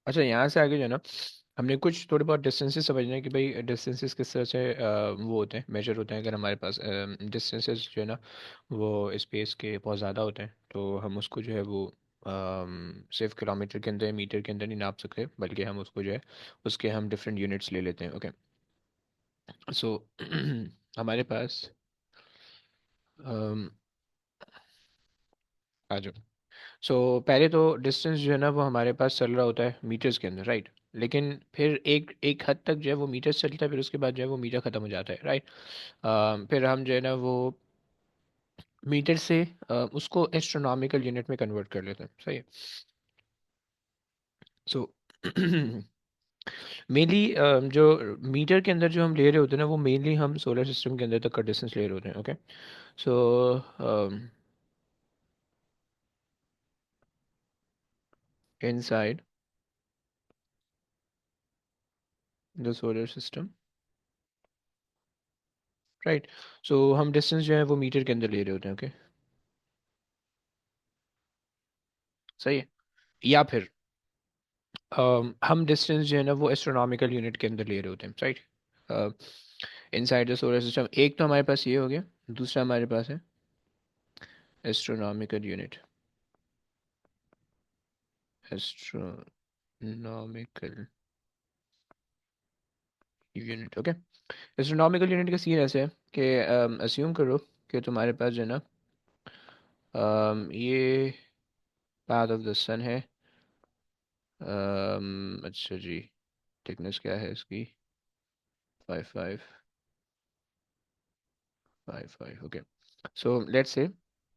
अच्छा, यहाँ से आगे जो है ना, हमने कुछ थोड़े बहुत डिस्टेंसेस समझने कि भाई डिस्टेंसेस किस तरह से वो होते हैं, मेजर होते हैं। अगर हमारे पास डिस्टेंसेस जो है ना वो स्पेस के बहुत ज़्यादा होते हैं, तो हम उसको जो है वो सिर्फ किलोमीटर के अंदर या मीटर के अंदर नहीं नाप सकते, बल्कि हम उसको जो है उसके हम डिफरेंट यूनिट्स ले लेते हैं। ओके, सो हमारे पास आ जाओ। सो पहले तो डिस्टेंस जो है ना वो हमारे पास चल रहा होता है मीटर्स के अंदर, राइट। लेकिन फिर एक एक हद तक जो है वो मीटर्स चलता है, फिर उसके बाद जो है वो मीटर ख़त्म हो जाता है, राइट। फिर हम जो है ना वो मीटर से उसको एस्ट्रोनॉमिकल यूनिट में कन्वर्ट कर लेते हैं, सही है। सो मेनली जो मीटर के अंदर जो हम ले रहे होते हैं ना, वो मेनली हम सोलर सिस्टम के अंदर तक का डिस्टेंस ले रहे होते हैं। Okay, so inside the solar system, right. So हम डिस्टेंस जो है वो मीटर के अंदर ले रहे होते हैं। ओके, सही है। या फिर हम डिस्टेंस जो है ना वो एस्ट्रोनॉमिकल यूनिट के अंदर ले रहे होते हैं, right. Inside the solar system, एक तो हमारे पास ये हो गया, दूसरा हमारे पास है astronomical unit. Astronomical unit, okay. Astronomical unit का सीन ऐसे है कि अस्यूम करो कि तुम्हारे पास जो है ना ये पाथ ऑफ द सन है। अच्छा जी, थिकनेस क्या है इसकी? 5 5 5 5, ओके। सो लेट्स से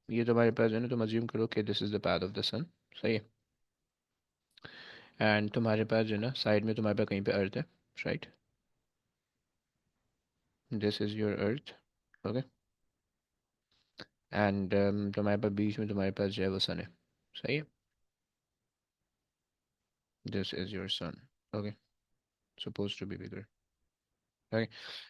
ये तुम्हारे पास है ना, तुम अज्यूम करो कि this is the path of the sun, सही है। एंड तुम्हारे पास जो है ना साइड में तुम्हारे पास कहीं पे अर्थ है, right. This is your earth, okay. And तुम्हारे पास बीच में तुम्हारे पास जो है वो सन है, सही है। This is your sun, okay, suppose to be bigger, okay.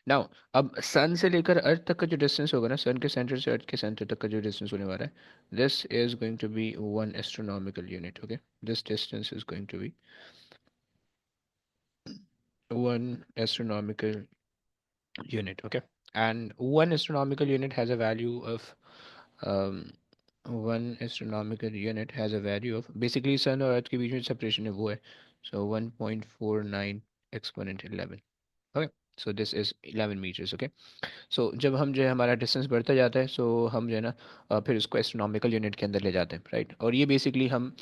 Now अब सन से लेकर अर्थ तक का जो डिस्टेंस होगा ना, सन के सेंटर से अर्थ के सेंटर तक का जो डिस्टेंस होने वाला है, this is going to be one astronomical unit, okay. This distance is going to be one astronomical unit, okay. And one astronomical unit has a value of um, one astronomical unit has a value of basically सन और अर्थ के बीच में separation है वो है, so 1.49 exponent 11, okay. So this is 11 meters, okay. So जब हम जो है हमारा डिस्टेंस बढ़ता जाता है, so हम जो है ना फिर उसको एस्ट्रोनॉमिकल यूनिट के अंदर ले जाते हैं, राइट। और ये बेसिकली हम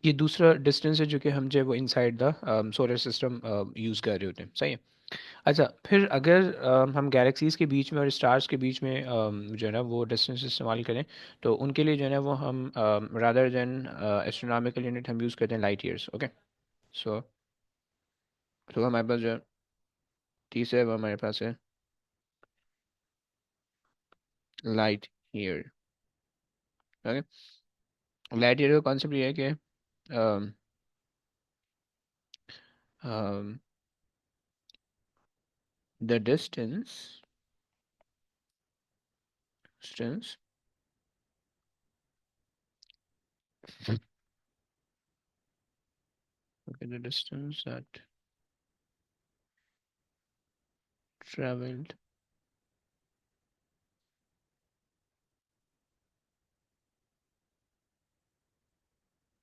ये दूसरा डिस्टेंस है जो कि हम जो है वो inside the solar system use कर रहे होते हैं, सही है। अच्छा, फिर अगर हम गैलेक्सीज़ के बीच में और स्टार्स के बीच में जो है ना वो डिस्टेंस इस्तेमाल करें, तो उनके लिए जो है ना वो हम रादर देन एस्ट्रोनॉमिकल यूनिट हम यूज़ करते हैं लाइट ईयर्स, ओके। सो तो हमारे पास जो है तीसरा है वो हमारे पास है light year, okay. Light year का कॉन्सेप्ट ये है कि the distance okay, the distance that traveled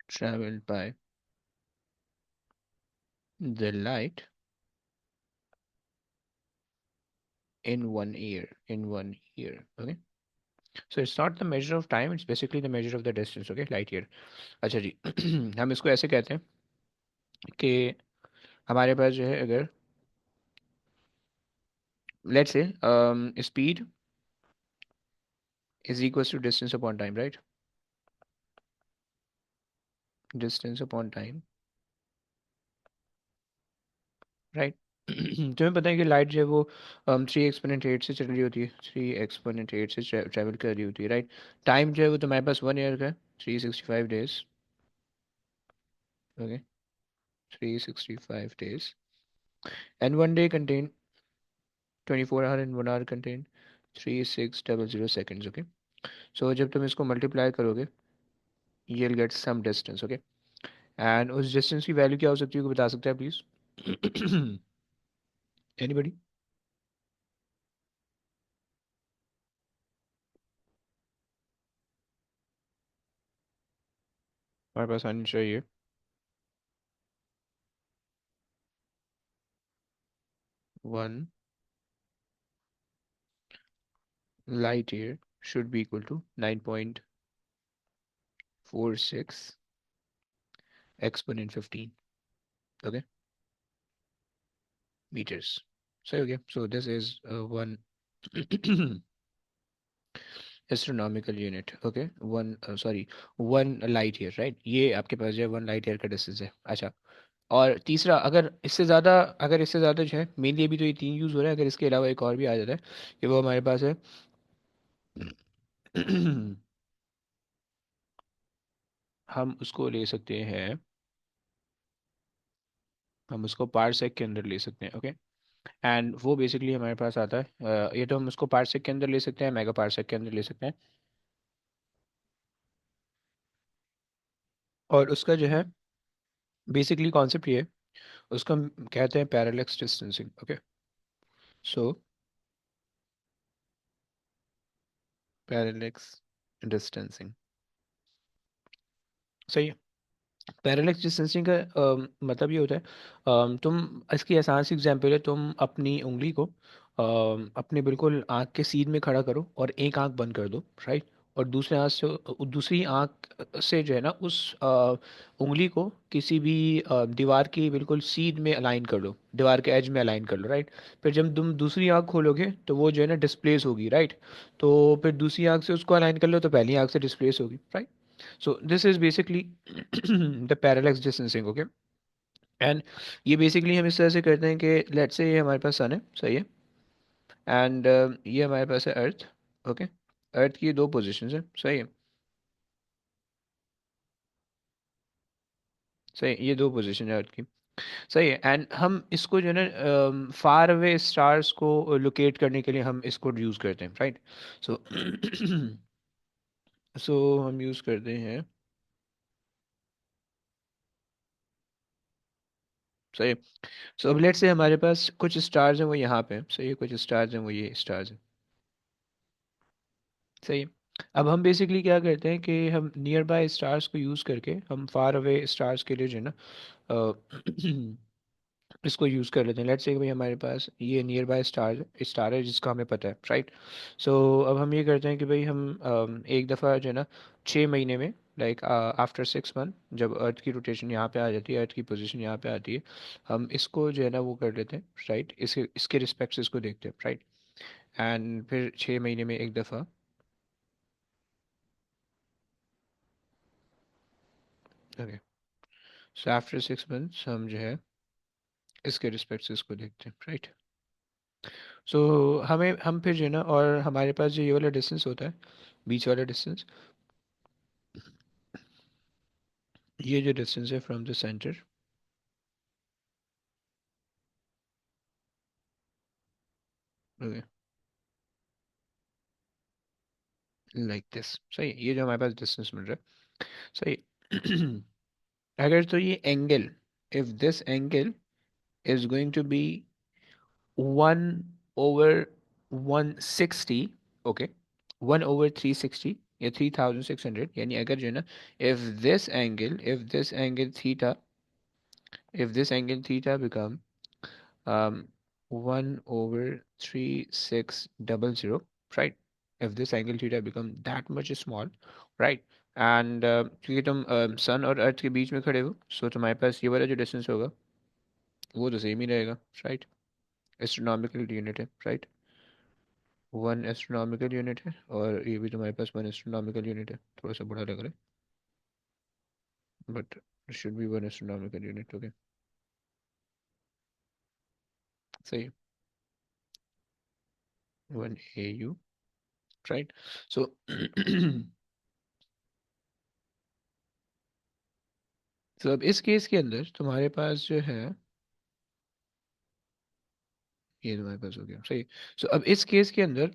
traveled by the light in 1 year, okay. So it's not the measure of time, it's basically the measure of the distance, okay, light year। अच्छा जी हम इसको ऐसे कहते हैं कि हमारे पास जो है अगर let's say speed is equals to distance upon time, right. Distance upon time, right. तुम्हें पता है कि लाइट जो है वो 3 एक्सपोनेंट 8 से चल रही होती है, 3 एक्सपोनेंट 8 से ट्रेवल कर रही होती है, राइट। टाइम जो है वो तुम्हारे पास 1 ईयर का है, 365 days, okay. 365 days and 1 day contain 24 hour and 1 hour contain 3600 seconds, okay. So जब तुम इसको मल्टीप्लाई करोगे, you'll get some distance, okay। And उस डिस्टेंस की वैल्यू क्या हो सकती है, को बता सकते हैं प्लीज? एनीबडी? हमारे पास आनी चाहिए 1 light year should be equal to 9.46 exponent 15, okay, meters. So okay, so this is one astronomical unit, okay, one sorry, 1 light year, right? ये आपके पास जो है 1 light year का डिस्टेंस है। अच्छा, और तीसरा, अगर इससे ज़्यादा जो है, मेनली अभी तो ये 3 यूज़ हो रहा है, अगर इसके अलावा एक और भी आ जाता है कि वो हमारे पास है हम उसको ले सकते हैं, हम उसको पारसेक के अंदर ले सकते हैं, ओके। एंड वो बेसिकली हमारे पास आता है ये तो हम उसको पारसेक के अंदर ले सकते हैं, मेगा पारसेक के अंदर ले सकते हैं। और उसका जो है बेसिकली कॉन्सेप्ट ये है, उसको हम कहते हैं पैरेलक्स डिस्टेंसिंग, ओके। सो पैरेलक्स डिस्टेंसिंग, सही है। पैरेलक्स डिस्टेंसिंग का मतलब ये होता है, तुम इसकी आसान सी एग्जांपल है, तुम अपनी उंगली को अपने बिल्कुल आँख के सीध में खड़ा करो और एक आँख बंद कर दो, राइट। और दूसरे आँख से, दूसरी आँख से जो है ना, उस उंगली को किसी भी दीवार की बिल्कुल सीध में अलाइन कर लो, दीवार के एज में अलाइन कर लो, राइट। फिर जब तुम दूसरी आँख खोलोगे तो वो जो है ना डिस्प्लेस होगी, राइट। तो फिर दूसरी आँख से उसको अलाइन कर लो तो पहली आँख से डिस्प्लेस होगी, right. So this is basically the parallax distancing, okay? And ये बेसिकली हम इस तरह से करते हैं कि लेट्स से ये हमारे पास सन है, सही है। एंड ये हमारे पास है अर्थ, ओके। अर्थ की दो पोजीशंस है, सही है। सही, ये दो पोजीशन है अर्थ की, सही है। एंड हम इसको जो है ना फार अवे स्टार्स को लोकेट करने के लिए हम इसको यूज़ करते हैं, राइट। सो सो हम यूज़ करते हैं, सही। सो अब लेट्स से हमारे पास कुछ स्टार्स हैं वो यहाँ पे हैं, सही है, कुछ स्टार्स हैं वो ये स्टार्स हैं, सही है। अब हम बेसिकली क्या करते हैं कि हम नियर बाय स्टार्स को यूज़ करके हम फार अवे स्टार्स के लिए जो है ना अ, इसको यूज़ कर लेते हैं। लेट्स से भाई हमारे पास ये नियर बाय स्टार है जिसका हमें पता है, राइट। सो अब हम ये करते हैं कि भाई हम एक दफ़ा जो है ना 6 महीने में, लाइक आफ्टर 6 मंथ, जब अर्थ की रोटेशन यहाँ पे आ जाती है, अर्थ की पोजीशन यहाँ पे आती है, हम इसको जो है ना वो कर लेते हैं, राइट। इसके इसके रिस्पेक्ट से इसको देखते हैं, राइट। एंड फिर 6 महीने में एक दफ़ा, ओके। सो आफ्टर 6 मंथ्स हम जो है इसके रिस्पेक्ट से इसको देखते हैं, राइट। सो हम फिर जो है ना, और हमारे पास जो ये वाला डिस्टेंस होता है, बीच वाला डिस्टेंस, ये जो डिस्टेंस है from the centre, okay, like this, सही है। ये जो हमारे पास डिस्टेंस मिल रहा है, सही। अगर तो ये angle, if this angle is going to be 1/160, okay, 1/360 या 3600, यानी अगर जो है ना, if this angle theta, if this angle theta become 1/3600, right? If this angle theta become that much small, right? And क्योंकि तुम सन और अर्थ के बीच में खड़े हो, सो तुम्हारे पास ये वाला जो डिस्टेंस होगा वो तो सेम ही रहेगा, राइट। एस्ट्रोनॉमिकल यूनिट है, राइट। 1 एस्ट्रोनॉमिकल यूनिट है, और ये भी तुम्हारे पास 1 एस्ट्रोनॉमिकल यूनिट है। थोड़ा सा बड़ा लग रहा है, but should be 1 astronomical unit, okay, सही। 1 AU, राइट। सो तो अब इस केस के अंदर तुम्हारे पास जो है, ये तुम्हारे पास हो गया, सही। सो अब इस केस के अंदर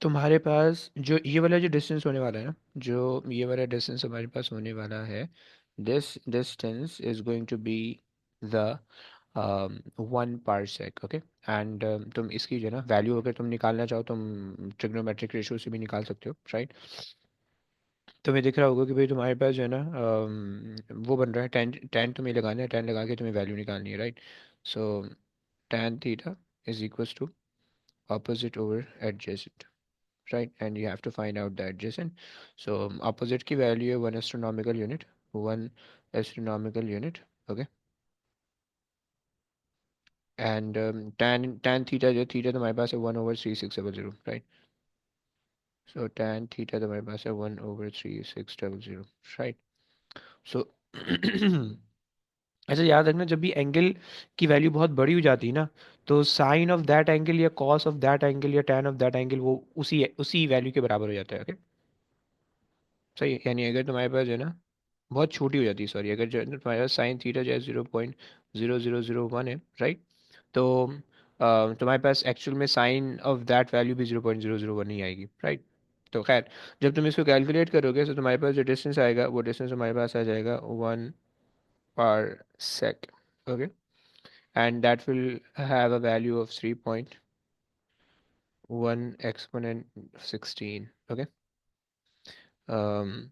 तुम्हारे पास जो ये वाला जो डिस्टेंस होने वाला है ना, जो ये वाला डिस्टेंस हमारे पास होने वाला है, this distance is going to be the 1 parsec. Okay and तुम इसकी जो है ना वैल्यू अगर तुम निकालना चाहो तुम ट्रिग्नोमेट्रिक रेशियो से भी निकाल सकते हो, राइट? तुम्हें दिख रहा होगा कि भाई तुम्हारे पास जो है ना वो बन रहा है टेन टेन तुम्हें लगाना है, टेन लगा के तुम्हें वैल्यू निकालनी है, right? So tan theta is equals to opposite over adjacent, right? And you have to find out the adjacent. So opposite की value है 1 astronomical unit, 1 astronomical unit, okay? And tan theta जो theta तुम्हारे पास है 1/3600, right? So tan theta तुम्हारे पास है 1/3600, right? So ऐसा याद रखना, जब भी एंगल की वैल्यू बहुत बड़ी हो जाती है ना, तो साइन ऑफ दैट एंगल या कॉस ऑफ दैट एंगल या टैन ऑफ दैट एंगल वो उसी उसी वैल्यू के बराबर हो जाता है, ओके? सही है? यानी अगर तुम्हारे पास जो है ना बहुत छोटी हो जाती है, सॉरी, अगर जो है ना तुम्हारे पास साइन थीटा जो है 0.0001 है, राइट? तो तुम्हारे पास एक्चुअल में साइन ऑफ दैट वैल्यू भी 0.001 ही आएगी, राइट? तो खैर, जब तुम इसको कैलकुलेट करोगे तो तुम्हारे पास जो डिस्टेंस आएगा वो डिस्टेंस हमारे पास आ जाएगा 1 parsec, okay? And that will have a value of 3.1 exponent 16, okay? um,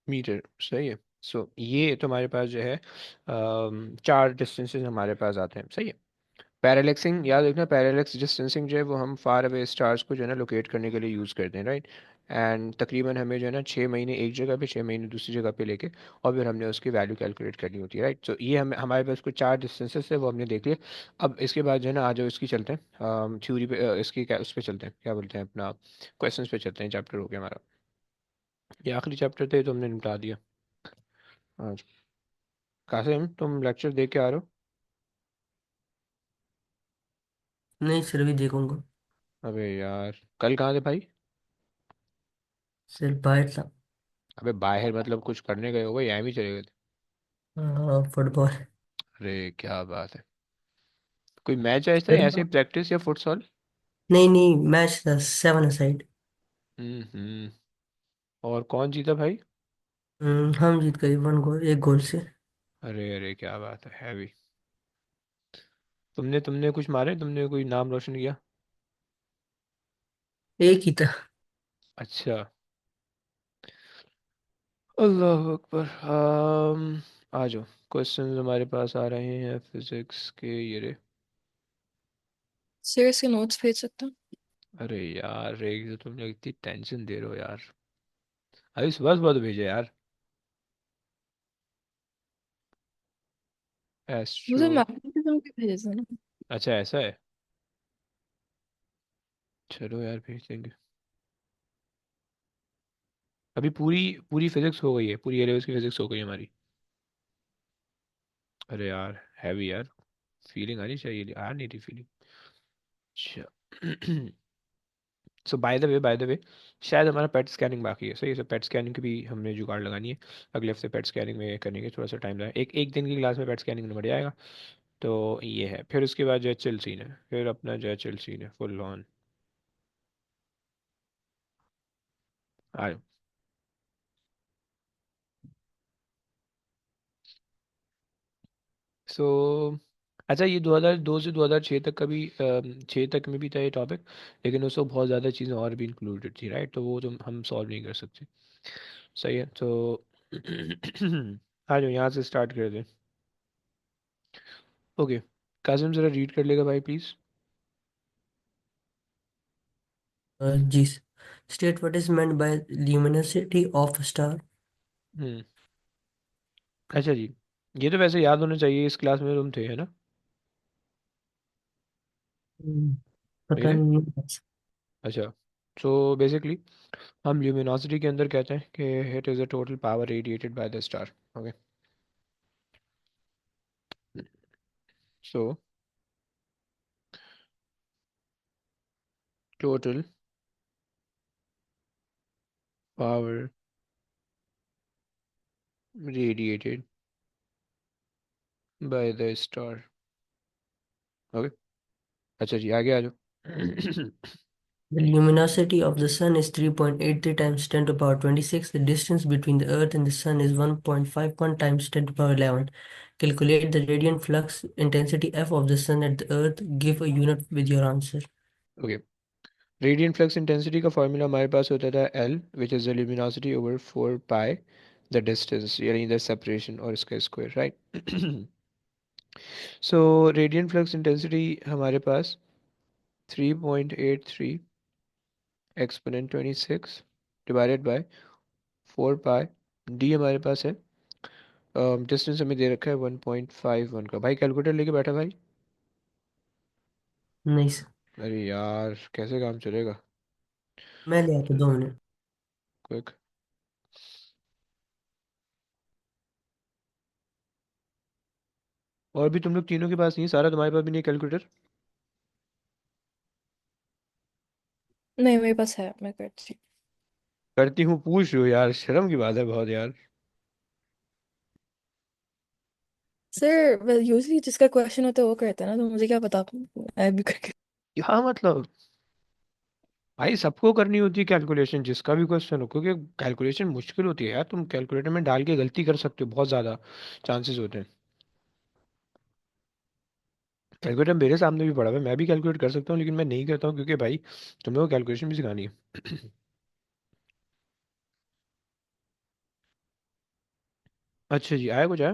metre, सही है? सो ये तुम्हारे पास जो है चार डिस्टेंसेस हमारे पास आते हैं, सही है? पैरालेक्सिंग याद रखना, पैरालेक्स डिस्टेंसिंग जो है वो हम फार अवे स्टार्स को जो है ना लोकेट करने के लिए यूज़ करते हैं, राइट? एंड तकरीबन हमें जो है ना 6 महीने एक जगह पे, 6 महीने दूसरी जगह पे लेके और फिर हमने उसकी वैल्यू कैलकुलेट करनी होती है, राइट? तो ये हमें हमारे पास कुछ चार डिस्टेंसेस है वो हमने देख लिए। अब इसके बाद जो है ना आ जाओ इसकी चलते हैं थ्योरी पे, इसकी क्या उस पे चलते हैं, क्या बोलते हैं अपना, क्वेश्चंस पे चलते हैं। चैप्टर हो गया हमारा, ये आखिरी चैप्टर थे तो हमने निपटा दिया आज। कासिम तुम लेक्चर देख के आ रहे हो? नहीं सर, अभी देखूंगा। अबे यार, कल कहाँ थे भाई? सर बाहर था। अबे बाहर मतलब कुछ करने गए हो भाई, यहाँ भी चले गए थे? हाँ, फुटबॉल। अरे क्या बात है, कोई मैच है ऐसा सर ऐसे प्रैक्टिस या फुटसॉल? नहीं नहीं, मैच था 7 साइड। हम्म। और कौन जीता भाई? हम जीत गए 1 गोल, 1 गोल से। अरे अरे क्या बात है, हैवी। तुमने कुछ मारे, तुमने कोई नाम रोशन किया? एक ही था। अच्छा, अल्लाह अकबर। आ जाओ, क्वेश्चंस हमारे पास आ रहे हैं फिजिक्स के, ये रे। सर इसके नोट्स भेज सकते हैं? अरे यार रेग, तो तुम लोग इतनी टेंशन दे रहे हो यार, अभी सुबह सुबह तो भेजे यार। एस्ट्रो, मुझे मैग्नेटिज्म के भेज देना। अच्छा ऐसा है, चलो यार भेज देंगे। अभी पूरी पूरी फिजिक्स हो गई है, पूरी ए लेवल्स की फिजिक्स हो गई है हमारी। अरे यार हैवी यार, फीलिंग आनी चाहिए, आ नहीं रही फीलिंग। अच्छा सो बाय द वे शायद हमारा पेट स्कैनिंग बाकी है, सही है? सो पेट स्कैनिंग की भी हमने जुगाड़ लगानी है। अगले हफ्ते पेट स्कैनिंग में करने के थोड़ा सा टाइम लगा, एक एक दिन की क्लास में पेट स्कैनिंग निपट जाएगा। तो ये है, फिर उसके बाद जो है चिल सीन है, फिर अपना जो है चिल सीन है फुल ऑन। आयो। सो अच्छा, ये 2002 से 2006 तक का भी 6 तक में भी था ये टॉपिक, लेकिन उसमें बहुत ज़्यादा चीज़ें और भी इंक्लूडेड थी, राइट? तो वो तो हम सॉल्व नहीं कर सकते। सही है, तो आ जाओ यहाँ से स्टार्ट कर दें। ओके, काजिम ज़रा रीड कर लेगा भाई प्लीज़। जी। State what is meant by luminosity of star. Hmm. अच्छा जी, ये तो वैसे याद होना चाहिए, इस क्लास में तुम थे है ना? पता ठीक नहीं। अच्छा, सो बेसिकली हम ल्यूमिनोसिटी के अंदर कहते हैं कि it is a total power radiated by the star, okay? So total power radiated by the star, okay? अच्छा जी, आगे आ जाओ। The luminosity of the sun is 3.83 times 10 to the power 26. The distance between the Earth and the sun is 1.51 times 10 to the power 11. Calculate the radiant flux intensity F of the sun at the Earth. Give a unit with your answer. Okay, radiant flux intensity का formula हमारे पास होता था L, which is the luminosity over 4 pi the distance, यानी the separation, और इसका square, right. सो radiant flux intensity हमारे पास 3.83 exponent 26 divided by 4 pi, D हमारे पास है, डिस्टेंस हमें दे रखा है 1.51 का। भाई कैलकुलेटर लेके बैठा भाई। नहीं सर, अरे यार कैसे काम चलेगा। मैं ले आता 2 मिनट। क्विक। और भी तुम लोग तीनों के पास नहीं है, सारा तुम्हारे पास भी नहीं कैलकुलेटर। नहीं मेरे पास है, मैं करती हूँ। करती हूँ पूछ रही हो यार, शर्म की बात है बहुत यार। सर वेल यूजली जिसका क्वेश्चन होता है वो करता है ना, तो मुझे क्या पता, मैं भी करके। क्या मतलब, भाई सबको करनी होती है कैलकुलेशन जिसका भी क्वेश्चन हो, क्योंकि कैलकुलेशन मुश्किल होती है यार, तुम कैलकुलेटर में डाल के गलती कर सकते हो, बहुत ज़्यादा चांसेस होते हैं। कैलकुलेटर मेरे सामने भी पड़ा हुआ है, मैं भी कैलकुलेट कर सकता हूँ, लेकिन मैं नहीं करता हूँ क्योंकि भाई तुम लोगों को कैलकुलेशन भी सिखानी है। अच्छा जी, आया कुछ आया।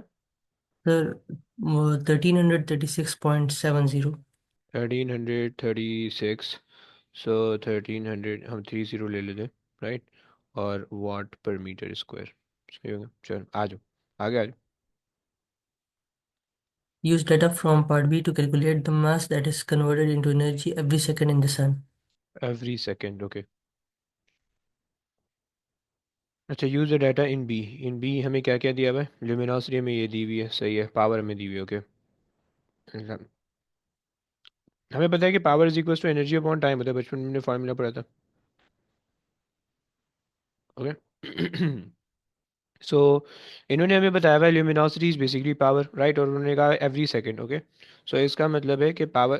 सर वो 1336.70। 1336, सो 1300 हम 30 ले लेते, राइट, और वाट पर मीटर स्क्वायर, सही होगा। चल आ जाओ, आगे आ जाओ। Use data from part B to calculate the mass that is converted into energy every second in the sun. Every second, okay. अच्छा, use the data in B. In B हमें क्या क्या दिया हुआ है, ल्यूमिनोसिटी हमें ये दी हुई है, सही है, पावर हमें दी हुई है, ओके। हमें पता है कि power is equal to energy upon time होता है, बचपन में हमने फार्मूला पढ़ा था, ओके। सो इन्होंने हमें बताया हुआ है luminosity is basically power, right, और उन्होंने कहा एवरी सेकेंड, ओके। सो इसका मतलब है कि पावर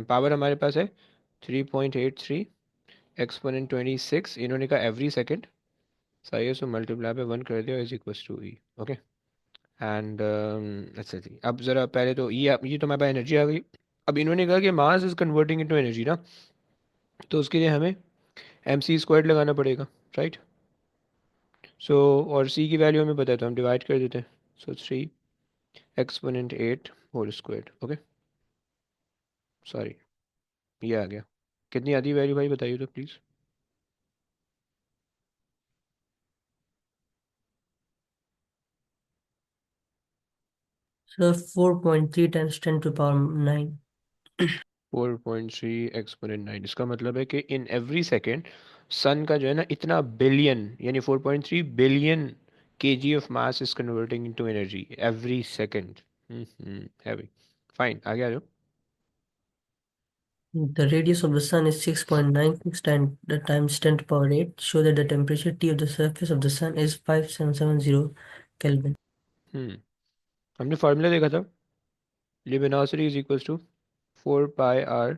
पावर हमारे पास है 3.83 एक्सपोनेंट 26, इन्होंने कहा एवरी सेकेंड, सही है। सो मल्टीप्लाई पे 1 कर दिया, is equal to E, okay. And अच्छा जी, अब ज़रा पहले तो ये तो हमारे पास एनर्जी आ गई। अब इन्होंने कहा कि mass is converting into energy ना, तो उसके लिए हमें एम सी स्क्वायर लगाना पड़ेगा, राइट। सो और सी की वैल्यू हमें पता है तो हम डिवाइड कर देते हैं। So 3 exponent 8 whole square, okay. Sorry, ये आ गया। कितनी आती है वैल्यू भाई, बताइए तो please. So 4.3 times 10 to the power 9. 4.3 exponent 9, इसका मतलब है कि इन एवरी सेकेंड सन का जो है ना इतना बिलियन, यानी 4.3 billion KG of mass is converting into energy every second. Heavy. Fine, आगे आ जाओ। The radius of the sun is 6.96 times 10 to the power 8. Show that the temperature T of the surface of the sun is 5770 Kelvin. हम्म हमने formula देखा था, luminosity is equals to 4 pi R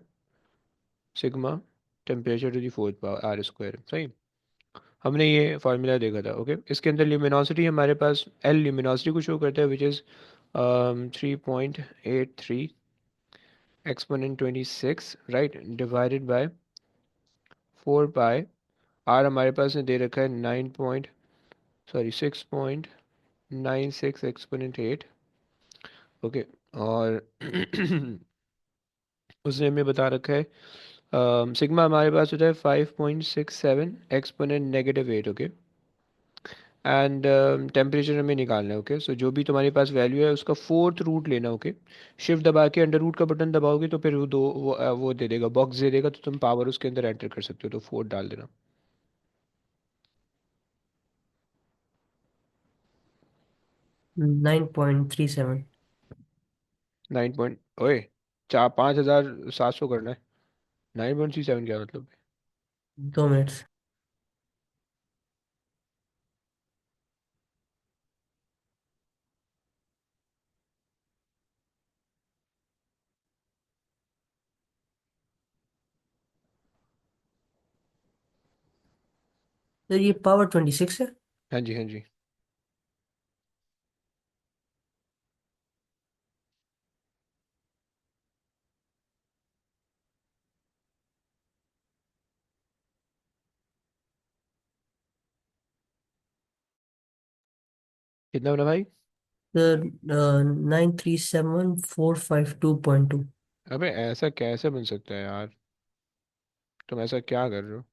sigma temperature to the fourth power R square, सही। हमने ये formula देखा था, okay. इसके अंदर ल्यूमिनोसिटी हमारे पास एल ल्यूमिनोसिटी को शो करता है, which is 3.83 exponent 26, right, divided by 4 pi. R हमारे पास ने दे रखा है 6.96 एक्सपोनेंट 8, ओके। और उसने हमें बता रखा है सिग्मा हमारे पास होता है 5.67 एक्सपोनेंट -8, ओके। एंड टेम्परेचर हमें निकालना है, ओके। सो जो भी तुम्हारे पास वैल्यू है उसका फोर्थ रूट लेना, ओके। शिफ्ट दबा के अंडर रूट का बटन दबाओगे तो फिर वो वो दे देगा, बॉक्स दे देगा, तो तुम पावर उसके अंदर एंटर कर सकते हो, तो फोर्थ डाल देना। 9.37. 9 पॉइंट, ओए, 5,700 करना है। 9.37 क्या मतलब है? 2 minutes. तो ये पावर 26 है। हाँ जी, हाँ जी। कितना बना भाई? तो 9371452.2। अबे ऐसा कैसे बन सकता है यार? तुम ऐसा क्या कर रहे हो?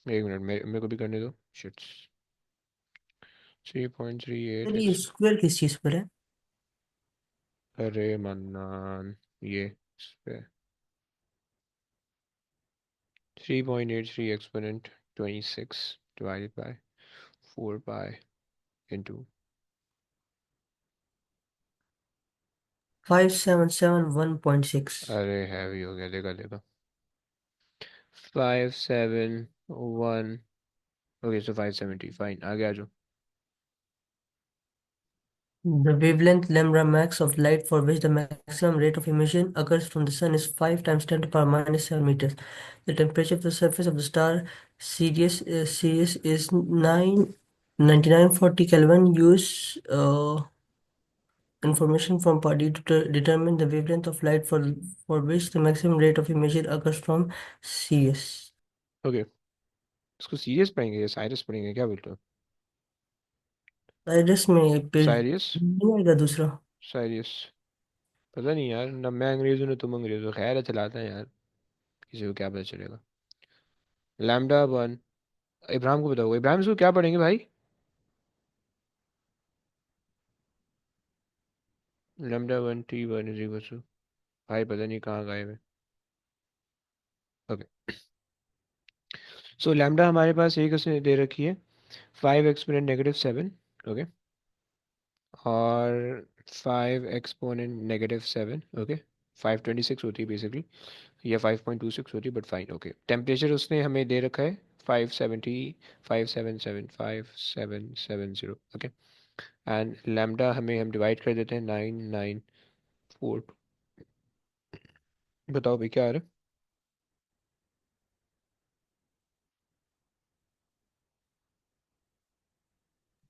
एक मिनट, मेरे को भी करने दो। शिट। 3.38 सर ये एक्स। स्क्वायर किस चीज पर है? अरे मन्नान, ये इस पे 3.83 exponent 26 divided by 4 pi into. 5771.6। अरे हैवी हो गया, देखा देखा। 571। ओके, सो 570, फाइन, आगे आ जाओ। The wavelength lambda max of light for which the maximum rate of emission occurs from the sun is 5 times 10 to the power minus 7 meters. The temperature of the surface of the star Sirius is 9940 Kelvin. Use information from body to determine the wavelength of light for which the maximum rate of emission occurs from Sirius. Okay, इसको serious पढ़ेंगे या Cyrus पढ़ेंगे, क्या बोलते हो? Cyrus में page साइरियस। नहीं आएगा दूसरा। साइरियस। पता नहीं यार, ना मैं अंग्रेज हूँ ना तुम अंग्रेज हो, खैर है, चलाते हैं यार। किसी को क्या पता चलेगा। Lambda one. इब्राहिम को बताओ, इब्राहिम इसको क्या पढ़ेंगे भाई? Lambda one T one is equal to. भाई पता नहीं कहाँ गए हैं। ओके, सो लैम्डा हमारे पास एक उसने दे रखी है, 5 एक्सपोनेंट -7। ओके, और 5 एक्सपोनेंट -7। ओके, 526 होती है बेसिकली, या 5.26 होती है, बट फाइन। ओके, टेम्परेचर उसने हमें दे रखा है 570, 577, 5770। ओके, एंड लैम्डा हमें हम डिवाइड कर देते हैं 9942। बताओ भाई क्या आ रहा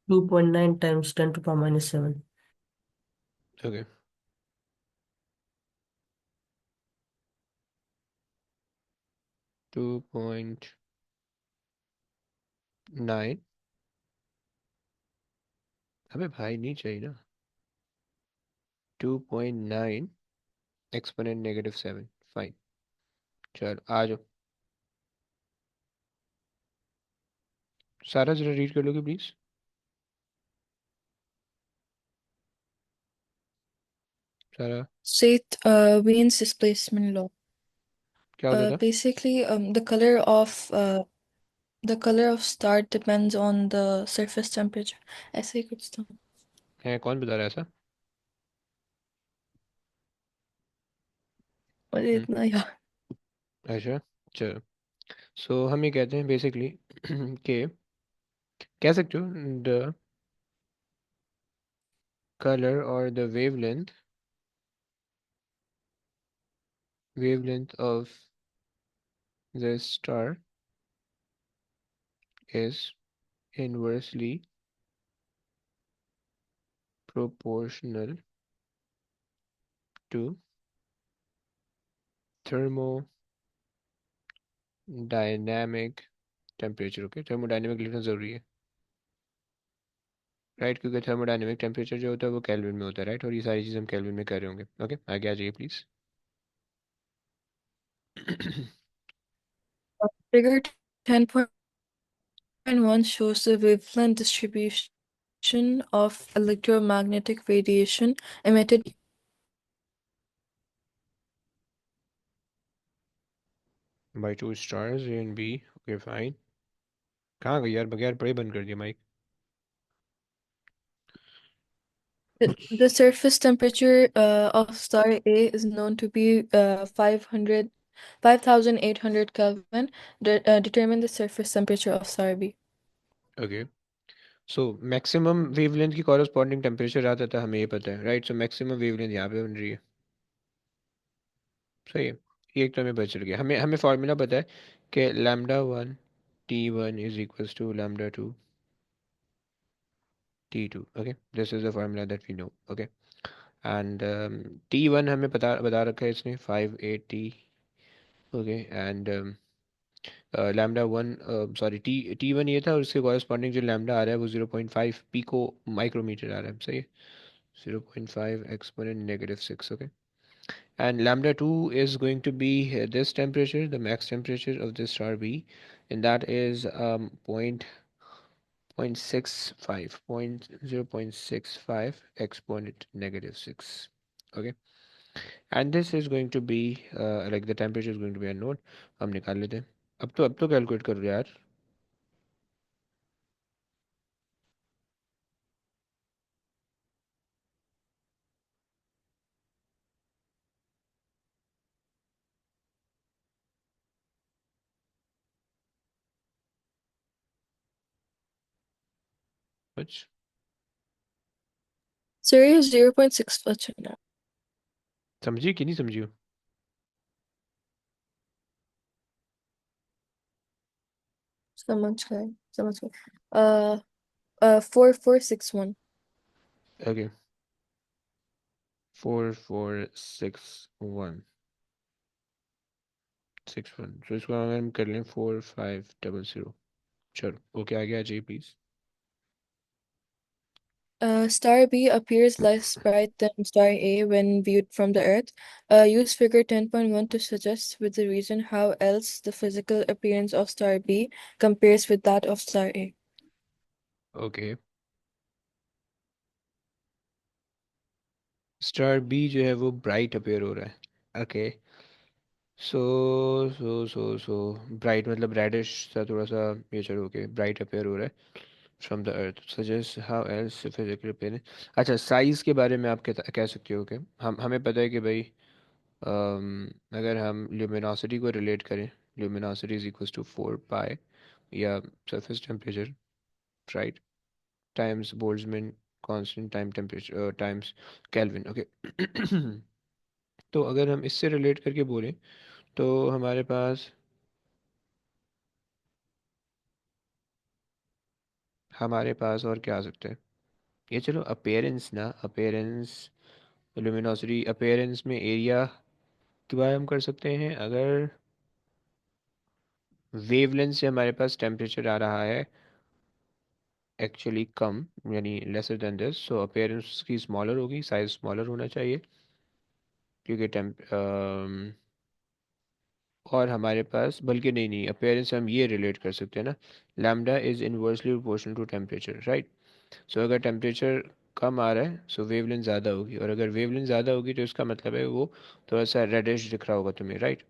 2.9 times 10 to the power minus 7. है? ओके, 2.9। अबे भाई नहीं चाहिए ना। 2.9 एक्सपोनेंट -7, फाइन। चलो आ जाओ, सारा जरा रीड कर लोगे प्लीज। सारा, State Wien's displacement law. क्या होता था? Basically, the color of star depends on the surface temperature. ऐसे ही कुछ था। है, कौन बता रहा है ऐसा? मुझे हम्म, इतना याद। अच्छा, चलो। सो हम ये कहते हैं बेसिकली कि, कह सकते हो, द कलर और the wavelength of the star is inversely proportional to thermodynamic temperature. Okay, thermodynamic लिखना ज़रूरी है, राइट, क्योंकि थर्मोडायनेमिक टेम्परेचर जो होता है वो केल्विन में होता है, राइट, और ये सारी चीज़ हम केल्विन में कर रहे होंगे। ओके, आगे आ जाइए please. Figure 10.1 shows the wavelength distribution of electromagnetic radiation emitted. By two stars A and B. Okay fine. कहाँ गई यार, बगैर पढ़े बंद कर दिया mic. The surface temperature of star A is known to be 5,800 Kelvin. Determine the surface temperature of star B. Okay, so maximum wavelength की corresponding temperature आता था, हमें ये पता है, राइट, सो मैक्सिमम वेवलेंथ यहाँ पे बन रही है। सही है, ये एक तो हमें पता चल गया। हमें हमें फार्मूला पता है कि lambda one T1 is equals to lambda 2 T2. Okay, this is the formula that we know. Okay, and T1 हमें बता रखा है इसने 580. Okay, and lambda one, sorry T1 ये था, और उसके कॉरेस्पॉन्डिंग जो लैम्डा आ रहा है वो 0.5 पिको माइक्रोमीटर आ रहा है, सही है. 0.5 exponent -6. Okay, and lambda 2 is going to be this temperature, the max temperature of this star B, and that is point six five, 0.65 exponent -6. Okay, and this is going to be like the temperature is going to be unknown. हम निकाल लेते हैं. अब तो calculate करो यार. कुछ Sir, ये 0.6 अच्छा ना. समझिए कि नहीं समझिए. समझ गए. 4461. Okay, 446161. तो इसको अगर हम कर लें 4500. चलो ओके, आगे आ जाइए please. Star B appears less bright than star A when viewed from the Earth. Use figure 10.1 to suggest with the reason how else the physical appearance of star B compares with that of star A. Okay, star B जो है वो bright appear हो रहा है. Okay, so so bright मतलब reddish सा थोड़ा सा. ये चलो ओके, ब्राइट अपेयर हो रहा है from the earth. Suggest how else physical appearance. अच्छा, साइज के बारे में आप कह सकते हो कि हमें पता है कि भाई, अगर हम ल्यूमिनोसिटी को रिलेट करें, ल्यूमिनोसिटी इज इक्वल्स टू 4 पाई, या surface temperature, right, times Boltzmann constant time temperature times kelvin. Okay. तो अगर हम इससे रिलेट करके बोलें तो हमारे पास और क्या आ सकता है. ये चलो अपेयरेंस ना, अपेयरेंस, लुमिनोसिटी, अपेयरेंस में एरिया के बारे में हम कर सकते हैं. अगर वेवलेंथ से हमारे पास टेम्परेचर आ रहा है एक्चुअली कम, यानी lesser than this, so appearance की स्मॉलर होगी, साइज स्मॉलर होना चाहिए, क्योंकि और हमारे पास, बल्कि नहीं नहीं, अपेयरेंस हम ये रिलेट कर सकते हैं ना, lambda is inversely proportional to temperature, right. So अगर टेम्परेचर कम आ रहा है सो वेवलेंथ ज़्यादा होगी, और अगर वेवलेंथ ज़्यादा होगी तो इसका मतलब है वो थोड़ा सा रेडिश दिख रहा होगा तुम्हें, राइट.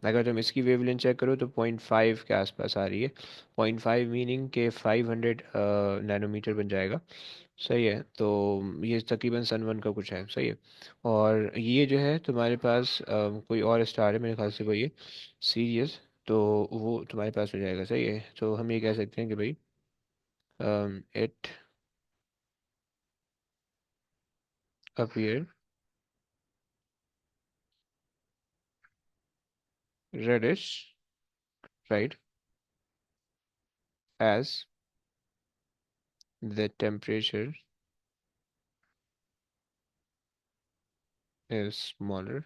अगर तुम इसकी वेवलेंथ चेक करो तो 0.5 के आसपास आ रही है. 0.5 मीनिंग के 500 नैनोमीटर बन जाएगा. सही है, तो ये तकरीबन सन वन का कुछ है, सही है. और ये जो है तुम्हारे पास कोई और स्टार है मेरे ख्याल से, कोई ये सीरियस, तो वो तुम्हारे पास हो जाएगा, सही है. तो हम ये कह सकते हैं कि भाई it appear reddish, right, as the temperature is smaller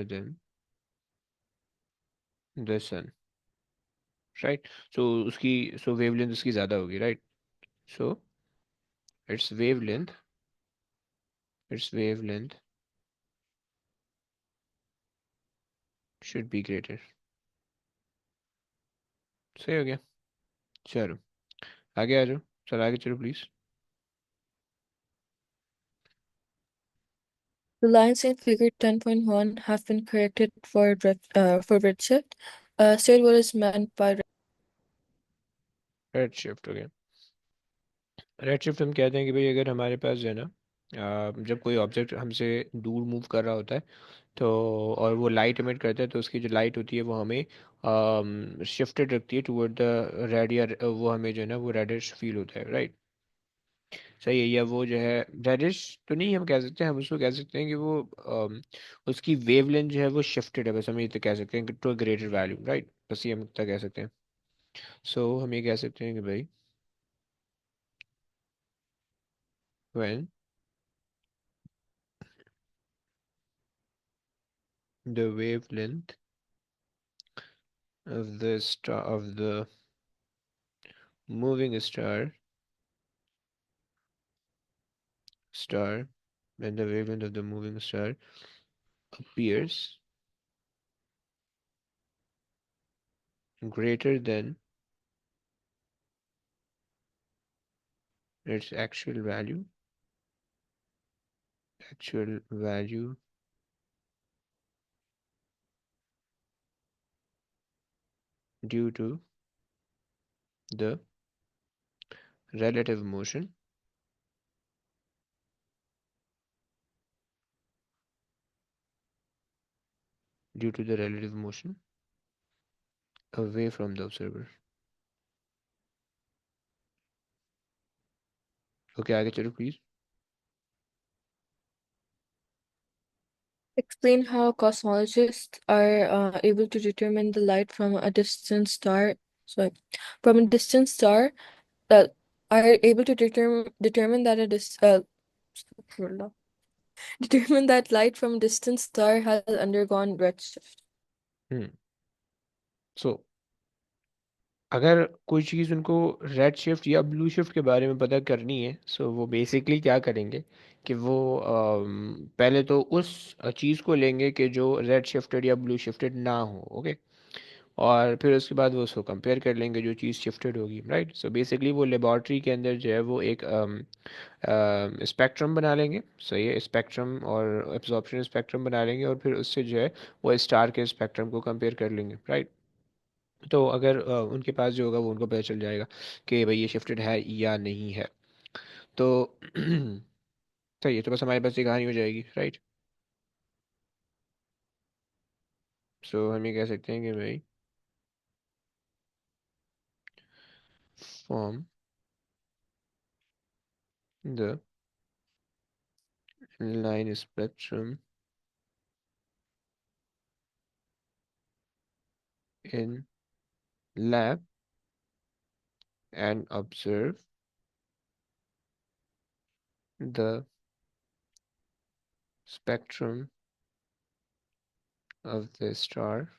than the sun, right. So उसकी, so wavelength उसकी ज़्यादा होगी, right. So its wavelength its wavelength should be greater. सही हो गया. चलो आगे आ जाओ. चलो आगे चलो please. The lines in figure 10.1 have been corrected for redshift. State what is meant by red shift हो गया. रेड शिफ्ट हम कहते हैं कि भाई अगर हमारे पास जो है ना, जब कोई ऑब्जेक्ट हमसे दूर मूव कर रहा होता है, तो और वो लाइट एमिट करता है, तो उसकी जो लाइट होती है वो हमें शिफ्टेड रखती है टुवर्ड द रेड, या वो हमें जो है ना वो रेडिश फील होता है, राइट. सही है, या वो जो है रेडिश तो नहीं हम कह सकते, हम उसको कह सकते हैं कि वो उसकी वेवलेंथ जो है वो शिफ्टेड है, बस हम ये तो कह सकते हैं कि to a greater value, right, बस ये हम इतना कह सकते हैं। सो हम ये कह सकते हैं कि भाई when the wavelength of the star of the moving star when the wavelength of the moving star appears greater than its actual value due to the relative motion due to the relative motion away from the observer। Okay आगे चलो please. Explain how cosmologists are able to determine the light from a distant star. Sorry, from a distant star that are able to determine that a determine that light from a distant star has undergone redshift. हम्म। सो अगर कोई चीज़ उनको red shift या blue shift के बारे में पता करनी है, सो वो बेसिकली क्या करेंगे कि वो पहले तो उस चीज़ को लेंगे कि जो रेड शिफ्टेड या ब्लू शिफ्टेड ना हो, ओके, और फिर उसके बाद वो उसको कंपेयर कर लेंगे जो चीज़ शिफ्टेड होगी, राइट। सो बेसिकली वो लेबॉर्ट्री के अंदर जो है वो एक स्पेक्ट्रम बना लेंगे, सही है, स्पेक्ट्रम और एब्जॉर्प्शन स्पेक्ट्रम बना लेंगे, और फिर उससे जो है वो स्टार के स्पेक्ट्रम को कंपेयर कर लेंगे, राइट। तो अगर उनके पास जो होगा वो उनको पता चल जाएगा कि भाई ये शिफ्टेड है या नहीं है। तो सही है, तो बस हमारे पास ये कहानी हो जाएगी, राइट। सो हम ये कह सकते हैं कि भाई form the line spectrum in lab and observe the spectrum of the star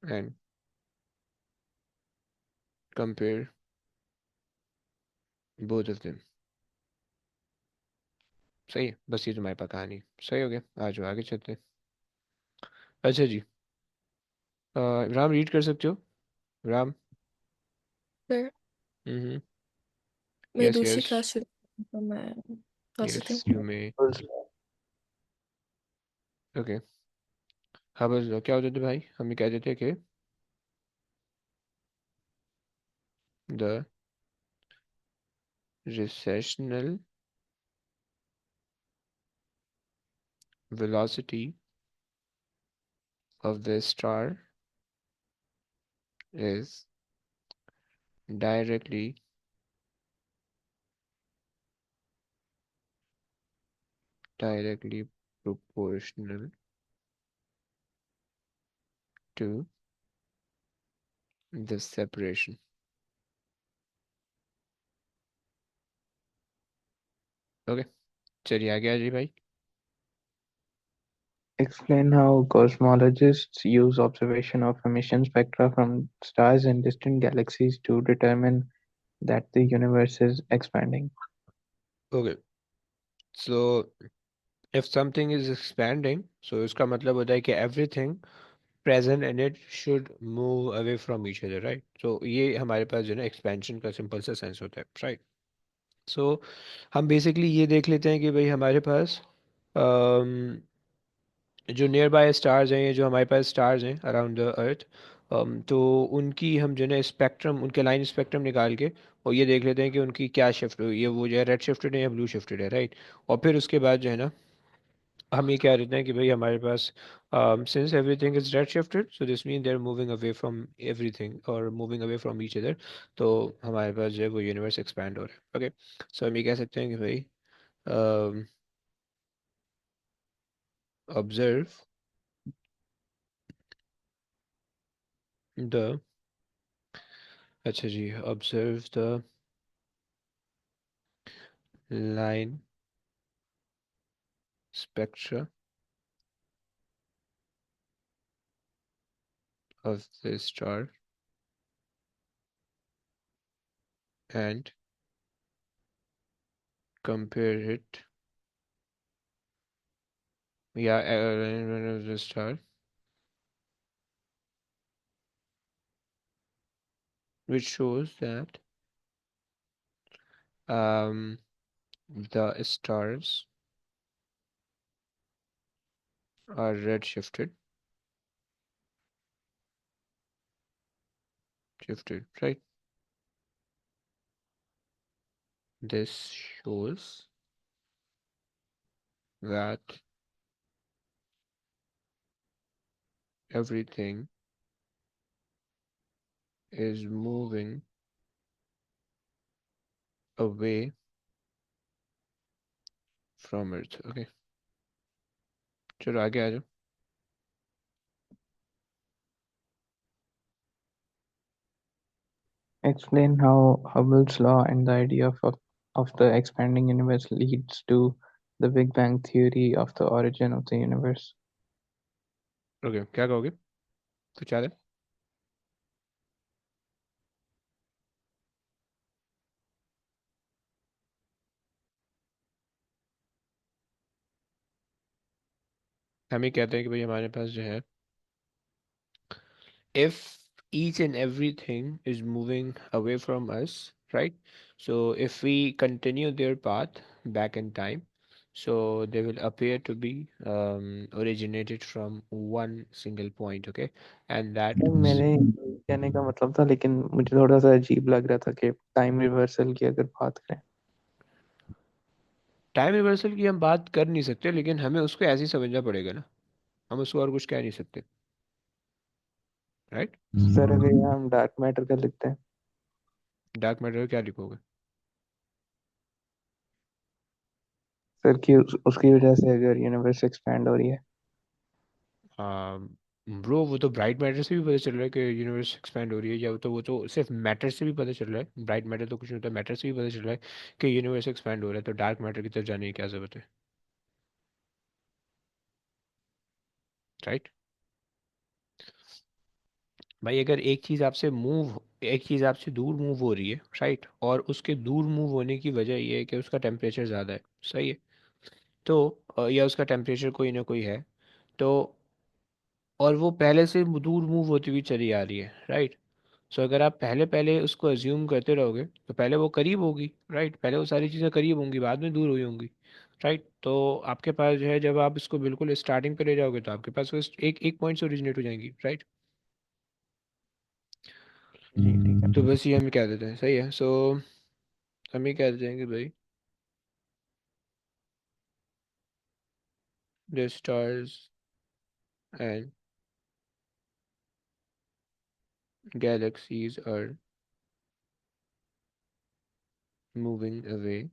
and compare both of them। सही है, बस ये तुम्हारे पास कहानी सही हो गया, आ जाओ आगे चलते हैं। अच्छा जी, राम रीड कर सकते हो, राम। Sir, हम्म। मैं यस दूसरी यस। क्लास शुरू तो मैं पढ़ सकती यस हूँ। You may. ओके। हाँ बस क्या होते थे भाई, हम ये कहते थे कि the recessional velocity of the star is directly directly proportional to the separation। Okay, चलिए आगे आ जाइए भाई। Explain how cosmologists use observation of emission spectra from stars in distant galaxies to determine that the universe is expanding. Okay, so if something is expanding, so इसका मतलब होता है कि everything present in it should move away from each other, right। so ये हमारे पास जो है ना एक्सपेंशन का सिंपल सा सेंस होता है, राइट। सो हम बेसिकली ये देख लेते हैं कि भाई हमारे पास जो नियर बाय स्टार्स हैं, ये जो हमारे पास स्टार्स हैं अराउंड द अर्थ, तो उनकी हम जो है ना स्पेक्ट्रम, उनके लाइन स्पेक्ट्रम निकाल के और ये देख लेते हैं कि उनकी क्या शिफ्ट हुई, ये वो जो है रेड शिफ्टेड है या ब्लू शिफ्टेड है, राइट। और फिर उसके बाद जो है ना हम ये कह देते हैं कि भाई हमारे पास since everything is red shifted, so this mean they are moving away from everything और moving away from each other. तो हमारे पास जो है वो यूनिवर्स एक्सपैंड हो रहा है। ओके, सो हम ये कह सकते हैं कि भाई ऑब्जर्व द, अच्छा जी, observe the line spectra of the star and compare it, yeah, of the star, which shows that um, the stars are shifted, right? This shows that everything is moving away from Earth. Okay, चलो आगे आ जाओ। Explain how Hubble's law and the idea of the expanding universe leads to the Big Bang theory of the origin of the universe. Okay, क्या कहोगे? तो क्या है? हम ये कहते हैं कि भाई हमारे पास जो है, if each and everything is moving away from us, right? So if we continue their path back in time, so they will appear to be originated from one single point, okay? And that नहीं, मेरे कहने का मतलब था, लेकिन मुझे थोड़ा सा अजीब लग रहा था कि टाइम रिवर्सल की अगर बात करें। टाइम रिवर्सल की हम बात कर नहीं सकते, लेकिन हमें उसको ऐसे ही समझना पड़ेगा ना, हम उसको और कुछ कह नहीं सकते, राइट? सर अगर यहाँ हम डार्क मैटर कर लेते हैं। डार्क मैटर क्या लिखोगे? सर की उसकी वजह से अगर यूनिवर्स एक्सपैंड हो रही है। ब्रो, वो तो ब्राइट मैटर से भी पता चल रहा है कि यूनिवर्स एक्सपैंड हो रही है, या वो तो सिर्फ मैटर से भी पता चल रहा है। ब्राइट मैटर तो कुछ नहीं होता, मैटर से भी पता चल रहा है कि यूनिवर्स एक्सपैंड हो रहा है, तो डार्क मैटर की तरफ जाने की क्या जरूरत है, राइट? भाई अगर एक चीज़ आपसे दूर मूव हो रही है, राइट, और उसके दूर मूव होने की वजह ये है कि उसका टेम्परेचर ज़्यादा है, सही है, तो या उसका टेम्परेचर कोई ना कोई है, तो और वो पहले से दूर मूव होती हुई चली आ रही है, राइट? सो अगर आप पहले पहले उसको अज्यूम करते रहोगे तो पहले वो करीब होगी, राइट, पहले वो सारी चीज़ें करीब होंगी, बाद में दूर हुई होंगी, राइट? तो आपके पास जो है, जब आप इसको बिल्कुल स्टार्टिंग पे ले जाओगे तो आपके पास वो एक एक पॉइंट से ओरिजिनेट हो जाएंगी, राइट? जी ठीक है। तो बस ये हम कह देते हैं, सही है। सो हम ये कह देते हैं कि भाई the stars and galaxies are moving away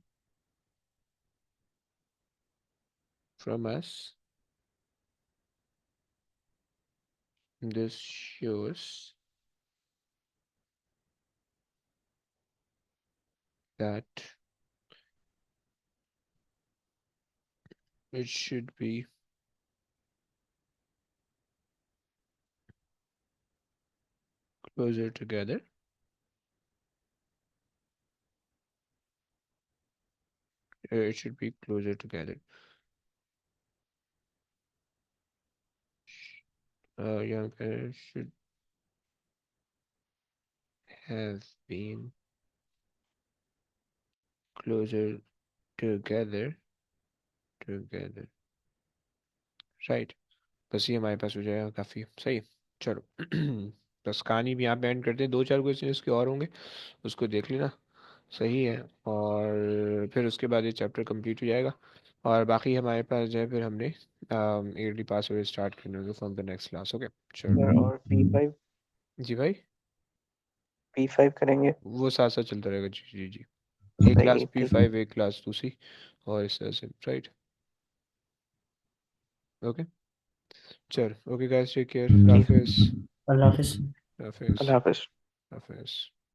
from us. This shows that it should be closer together. It should be closer together. Young parents should have been closer together, together. Right, बस ये हमारे पास हो जाएगा, काफ़ी सही। चलो बस कहानी भी यहाँ पे एंड करते हैं, दो चार क्वेश्चन इसके और होंगे, उसको देख लेना, सही है, और फिर उसके बाद ये चैप्टर कंप्लीट हो जाएगा। और बाकी हमारे पास जो है फिर हमने ईयरली पासवर्ड स्टार्ट करने होंगे from the next class. Okay चलो सर और P5 जी भाई, करेंगे। वो साथ साथ चलता रहेगा। जी जी जी, एक सही क्लास ठीक। P5 एक क्लास दूसरी, और इस तरह से, राइट। ओके चल, ओके गाइस, टेक केयर, जी हाफिज अल्लाह हाफिज। हाफिज अल्लाह हाफिज। हाफिज।